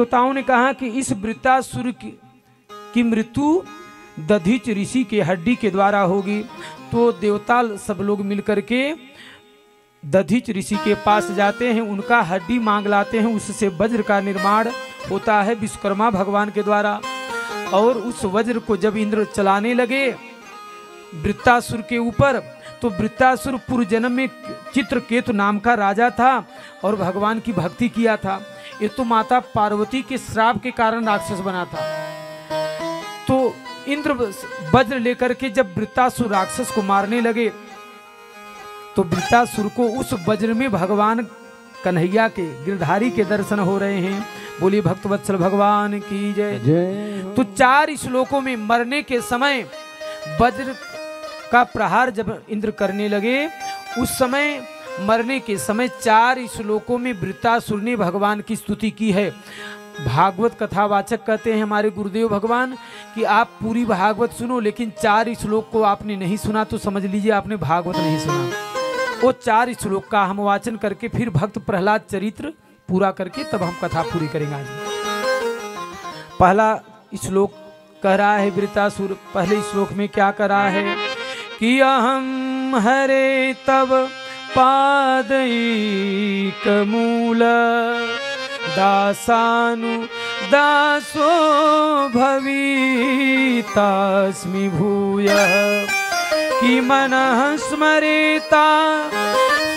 देवताओं ने कहा कि इस वृत्तासुर की मृत्यु दधिच ऋषि के हड्डी के द्वारा होगी। तो देवता सब लोग मिलकर के दधिच ऋषि के पास जाते हैं, उनका हड्डी मांग लाते हैं। उससे वज्र का निर्माण होता है विश्वकर्मा भगवान के द्वारा। और उस वज्र को जब इंद्र चलाने लगे वृत्तासुर के ऊपर, तो वृत्तासुर पूर्व जन्म में चित्रकेतु नाम का राजा था और भगवान की भक्ति किया था। ये तो माता पार्वती के श्राप के कारण राक्षस बना था। तो इंद्र वज्र लेकर के जब वृत्तासुर राक्षस को मारने लगे, तो वृत्तासुर को उस वज्र में भगवान कन्हैया के गिरधारी के दर्शन हो रहे हैं। बोलिए भक्तवत्सल भगवान की जय जय। तो 4 श्लोकों में मरने के समय वज्र का प्रहार जब इंद्र करने लगे, उस समय मरने के समय 4 श्लोकों में वृत्तासुर ने भगवान की स्तुति की है। भागवत कथावाचक कहते हैं हमारे गुरुदेव भगवान कि आप पूरी भागवत सुनो, लेकिन 4 श्लोक को आपने नहीं सुना तो समझ लीजिए आपने भागवत नहीं सुना। वो 4 श्लोक का हम वाचन करके फिर भक्त प्रहलाद चरित्र पूरा करके तब हम कथा पूरी करेंगे आज। पहला श्लोक कह रहा है वृत्तासुर, पहले श्लोक में क्या कह रहा है कि अहम हरे तब पादैक मूल दासानु दासो भवितास्मि भूयः कि मनः स्मरेता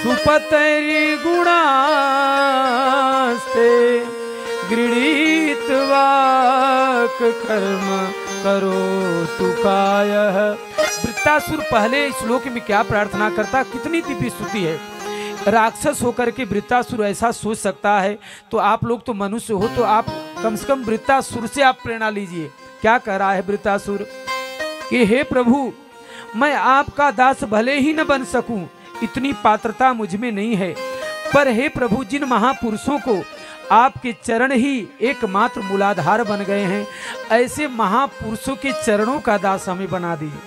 सुपतरि गुणास्ते गृहीत्वाक कर्म करोतु कायः। वृत्तासुर पहले श्लोक में क्या प्रार्थना करता, कितनी दिव्य स्तुति है। राक्षस होकर के वृत्तासुर ऐसा सोच सकता है, तो आप लोग तो मनुष्य हो, तो आप कम से कम वृत्तासुर से आप प्रेरणा लीजिए। क्या कह रहा है वृत्तासुर कि हे प्रभु, मैं आपका दास भले ही न बन सकूं, इतनी पात्रता मुझ में नहीं है, पर हे प्रभु जिन महापुरुषों को आपके चरण ही एकमात्र मूलाधार बन गए हैं, ऐसे महापुरुषों के चरणों का दास हमें बना दीजिए।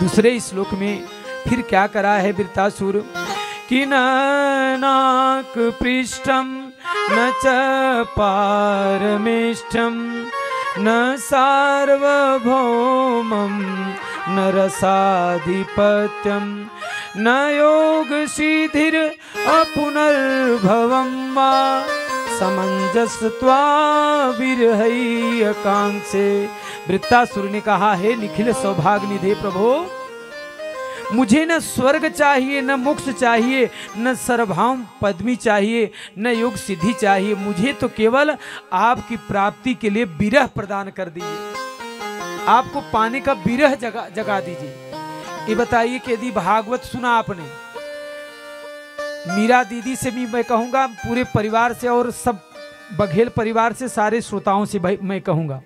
दूसरे श्लोक में फिर क्या करा है वृत्तासुर कि न नाक पृष्ठम न च पारमेष्ठम न सार्वभौमं न रसाधिपत्यं न योग सिद्धिर अपुनर्भवं वा समंजसत्वा विरहैकांक्षे। वृत्तासुर ने कहा, हे निखिल सौभाग्य निधे प्रभु, मुझे न स्वर्ग चाहिए, न मोक्ष चाहिए, न सर्वभौम पदवी चाहिए, न योग सिद्धि चाहिए। मुझे तो केवल आपकी प्राप्ति के लिए विरह प्रदान कर दीजिए, आपको पाने का विरह जगा दीजिए। ये बताइए कि यदि भागवत सुना आपने, मीरा दीदी से भी मैं कहूँगा, पूरे परिवार से और सब बघेल परिवार से, सारे श्रोताओं से मैं कहूँगा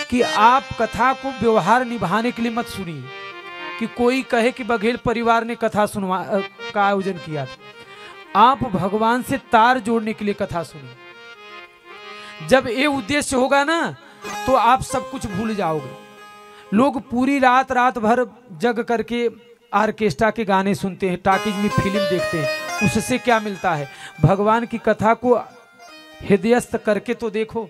कि आप कथा को व्यवहार निभाने के लिए मत सुनिए कि कोई कहे कि बघेल परिवार ने कथा का आयोजन किया था। आप भगवान से तार जोड़ने के लिए कथा सुनिए। जब ये उद्देश्य होगा ना, तो आप सब कुछ भूल जाओगे। लोग पूरी रात भर जग करके ऑर्केस्ट्रा के गाने सुनते हैं, टॉकीज में फिल्म देखते हैं, उससे क्या मिलता है? भगवान की कथा को हृदयस्थ करके तो देखो।